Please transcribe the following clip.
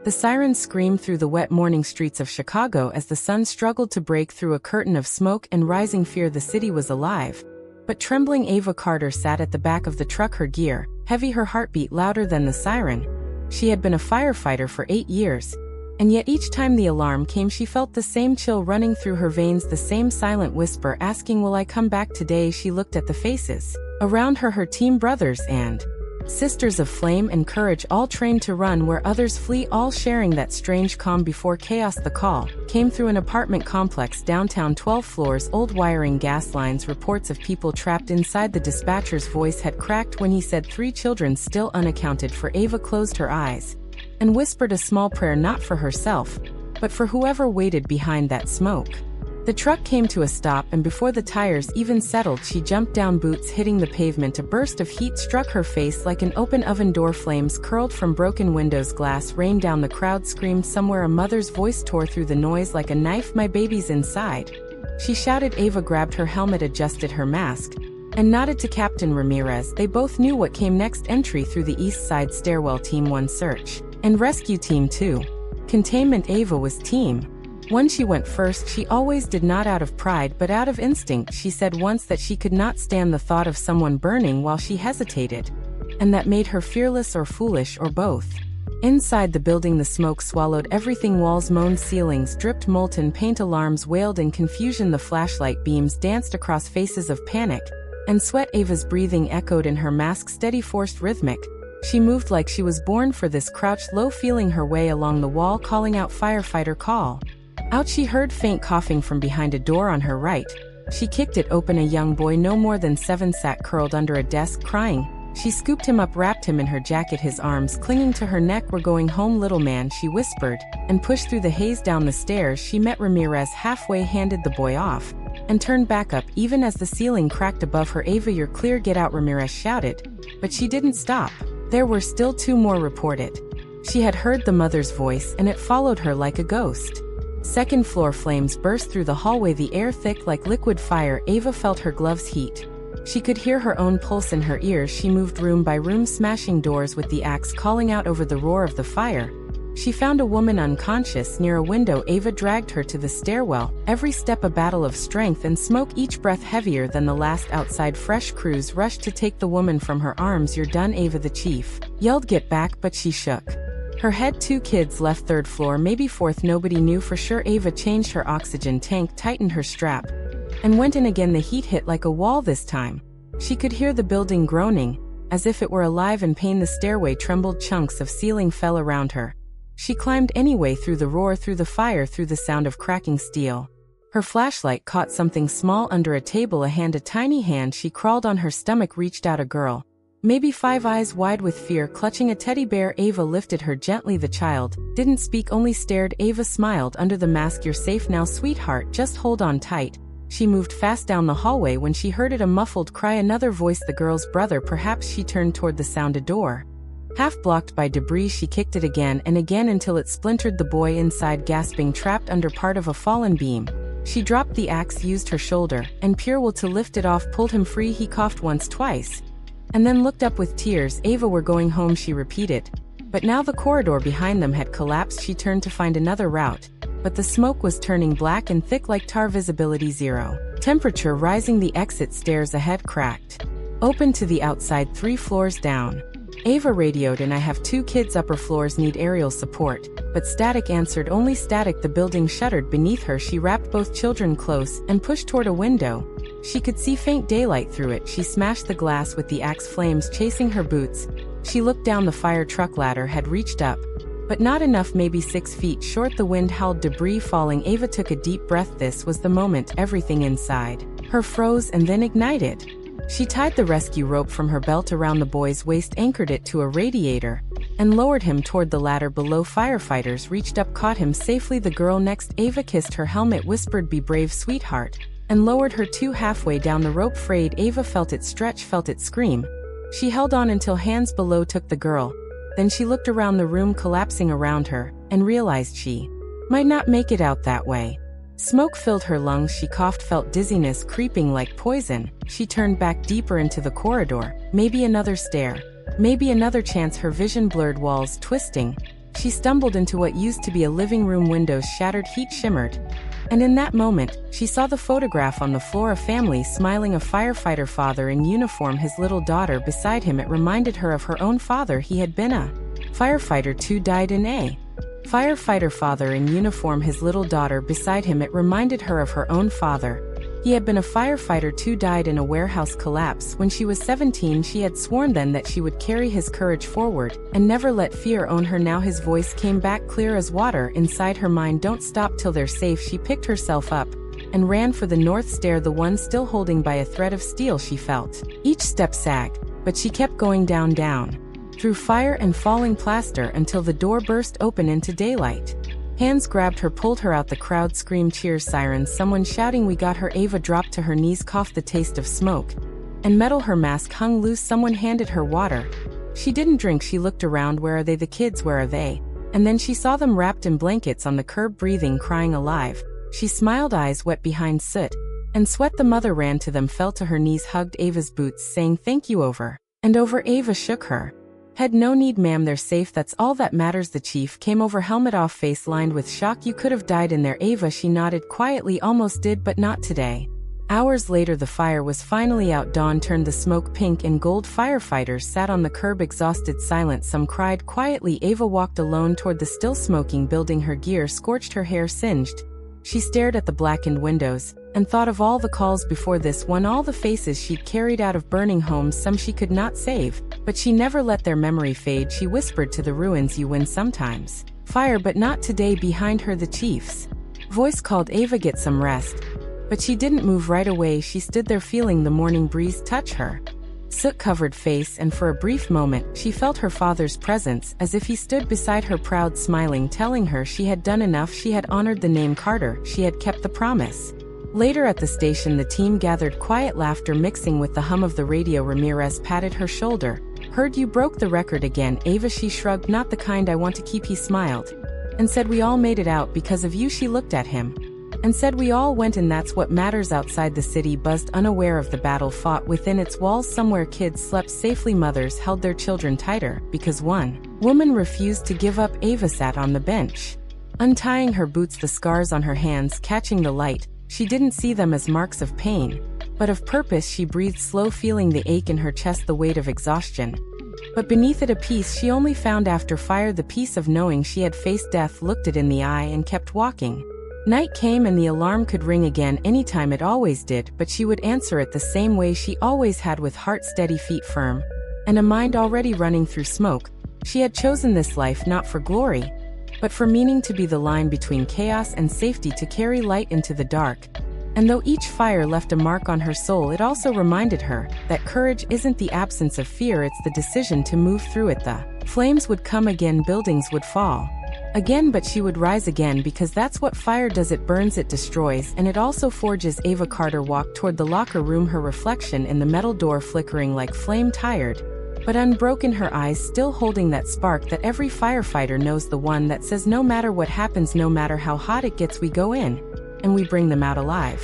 The sirens screamed through the wet morning streets of Chicago as the sun struggled to break through a curtain of smoke and rising fear. The city was alive. But trembling Ava Carter sat at the back of the truck, her gear heavy, her heartbeat louder than the siren. She had been a firefighter for 8 years. And yet each time the alarm came, she felt the same chill running through her veins, the same silent whisper asking, "Will I come back today?" She looked at the faces around her, her team brothers and sisters of flame and courage, all trained to run where others flee, all sharing that strange calm before chaos. The call came through an apartment complex downtown, 12 floors, old wiring, gas lines, reports of people trapped inside. The dispatcher's voice had cracked when he said 3 children still unaccounted for. Ava closed her eyes and whispered a small prayer, not for herself, but for whoever waited behind that smoke. The truck came to a stop, and before the tires even settled, she jumped down, boots hitting the pavement. A burst of heat struck her face like an open oven door. Flames curled from broken windows, glass rained down. The crowd screamed. Somewhere a mother's voice tore through the noise like a knife. "My baby's inside," she shouted. Ava grabbed her helmet, adjusted her mask, and nodded to Captain Ramirez. They both knew what came next. Entry through the East Side stairwell. Team 1 search and rescue, Team 2 containment. Ava was Team 1. She went first. She always did, not out of pride but out of instinct. She said once that she could not stand the thought of someone burning while she hesitated, and that made her fearless or foolish, or both. Inside the building, the smoke swallowed everything. Walls moaned, ceilings dripped molten paint, alarms wailed in confusion. The flashlight beams danced across faces of panic and sweat. Ava's breathing echoed in her mask, steady, forced, rhythmic. She moved like she was born for this, crouched low, feeling her way along the wall, calling out, "Firefighter, call out." She heard faint coughing from behind a door on her right. She kicked it open. A young boy no more than 7 sat curled under a desk, crying. She scooped him up, wrapped him in her jacket, his arms clinging to her neck. "We're going home, little man," she whispered, and pushed through the haze down the stairs. She met Ramirez halfway, handed the boy off, and turned back up even as the ceiling cracked above her. "Ava, you're clear, get out," Ramirez shouted. But she didn't stop. There were still 2 more, reported. She had heard the mother's voice, and it followed her like a ghost. Second floor. Flames burst through the hallway, the air thick like liquid fire. Ava felt her gloves heat. She could hear her own pulse in her ears. She moved room by room, smashing doors with the axe, calling out over the roar of the fire. She found a woman unconscious near a window. Ava dragged her to the stairwell, every step a battle of strength and smoke, each breath heavier than the last. Outside, fresh crews rushed to take the woman from her arms. "You're done, Ava," the chief yelled. "Get back," but she shook her head. 2 kids left, 3rd floor, maybe 4th, nobody knew for sure. Ava changed her oxygen tank, tightened her strap, and went in again. The heat hit like a wall this time. She could hear the building groaning, as if it were alive in pain. The stairway trembled, chunks of ceiling fell around her. She climbed anyway, through the roar, through the fire, through the sound of cracking steel. Her flashlight caught something small under a table, a hand, a tiny hand. She crawled on her stomach, reached out. A girl, maybe 5, eyes wide with fear, clutching a teddy bear. Ava lifted her gently. The child didn't speak, only stared. Ava smiled under the mask. "You're safe now, sweetheart, just hold on tight." She moved fast down the hallway when she heard a muffled cry, another voice, the girl's brother perhaps. She turned toward the sound, a door half blocked by debris. She kicked it again and again until it splintered. The boy inside gasping, trapped under part of a fallen beam. She dropped the axe, used her shoulder and pure will to lift it off, pulled him free. He coughed once, twice, and then looked up with tears. "Ava, we're going home," she repeated. But now the corridor behind them had collapsed. She turned to find another route, but the smoke was turning black and thick like tar. Visibility 0. Temperature rising. The exit stairs ahead cracked open to the outside, 3 floors down. Ava radioed, "And I have 2 kids, upper floors need aerial support." But static answered, only static. The building shuddered beneath her. She wrapped both children close and pushed toward a window. She could see faint daylight through it. She smashed the glass with the axe, flames chasing her boots. She looked down. The fire truck ladder had reached up, but not enough, maybe 6 feet short. The wind howled, debris falling. Ava took a deep breath. This was the moment. Everything inside her froze and then ignited. She tied the rescue rope from her belt around the boy's waist, anchored it to a radiator, and lowered him toward the ladder below. Firefighters reached up, caught him safely. The girl next. Ava kissed her helmet, whispered, "Be brave, sweetheart," and lowered her 2 halfway down the rope. Frayed, Ava felt it stretch, felt it scream. She held on until hands below took the girl. Then she looked around the room collapsing around her, and realized she might not make it out that way. Smoke filled her lungs. She coughed, felt dizziness creeping like poison. She turned back deeper into the corridor. Maybe another stair. Maybe another chance. Her vision blurred, walls twisting, She stumbled into what used to be a living room window's shattered heat shimmered. And in that moment, she saw the photograph on the floor, a family smiling, a firefighter father in uniform, his little daughter beside him. It reminded her of her own father. He had been a firefighter too, died in a firefighter father in uniform, his little daughter beside him. It reminded her of her own father. He had been a firefighter too, died in a warehouse collapse when she was 17. She had sworn then that she would carry his courage forward and never let fear own her. Now his voice came back clear as water inside her mind. Don't stop till they're safe. She picked herself up and ran for the North Stair, the one still holding by a thread of steel. She felt each step sag, but she kept going down, through fire and falling plaster until the door burst open into daylight. Hands grabbed her, pulled her out. The crowd screamed, cheers, sirens, someone shouting, "We got her!" Ava dropped to her knees, coughed the taste of smoke and metal. Her mask hung loose. Someone handed her water. She didn't drink. She looked around. Where are they? The kids, where are they? And then she saw them wrapped in blankets on the curb, breathing, crying, alive. She smiled, eyes wet behind soot and sweat. The mother ran to them, fell to her knees, hugged Ava's boots, saying thank you over and over. Ava shook her head. No need, ma'am, they're safe, that's all that matters. The chief came over, helmet off, face lined with shock. You could have died in there, Ava. She nodded quietly. Almost did, but not today. Hours later, the fire was finally out. Dawn turned the smoke pink and gold. Firefighters sat on the curb, exhausted, silent. Some cried quietly. Ava walked alone toward the still smoking building, her gear scorched, her hair singed. She stared at the blackened windows and thought of all the calls before this one, all the faces she'd carried out of burning homes. Some she could not save, but she never let their memory fade. She whispered to the ruins, you win sometimes, fire, but not today. Behind her, the chief's voice called, Ava, get some rest. But she didn't move right away. She stood there, feeling the morning breeze touch her soot-covered face, and for a brief moment, she felt her father's presence, as if he stood beside her, proud, smiling, telling her she had done enough. She had honored the name Carter. She had kept the promise. Later at the station, the team gathered, quiet laughter mixing with the hum of the radio. Ramirez patted her shoulder. Heard you broke the record again, Ava. She shrugged. Not the kind I want to keep. He smiled and said, we all made it out because of you. She looked at him and said, we all went, and that's what matters. Outside, the city buzzed, unaware of the battle fought within its walls. Somewhere kids slept safely, mothers held their children tighter, because one woman refused to give up. Ava sat on the bench, untying her boots, the scars on her hands catching the light. She didn't see them as marks of pain, but of purpose. She breathed slow, feeling the ache in her chest, the weight of exhaustion. But beneath it, a peace she only found after fire, the peace of knowing she had faced death, looked it in the eye, and kept walking. Night came and the alarm could ring again anytime. It always did, but she would answer it the same way she always had, with heart steady, feet firm, and a mind already running through smoke. She had chosen this life not for glory, but for meaning, to be the line between chaos and safety, to carry light into the dark. And though each fire left a mark on her soul, it also reminded her that courage isn't the absence of fear, it's the decision to move through it. The flames would come again, buildings would fall again, but she would rise again, because that's what fire does. It burns, it destroys, and it also forges. Ava Carter walked toward the locker room, her reflection in the metal door flickering like flame, tired but unbroken, her eyes still holding that spark that every firefighter knows, the one that says no matter what happens, no matter how hot it gets, we go in and we bring them out alive.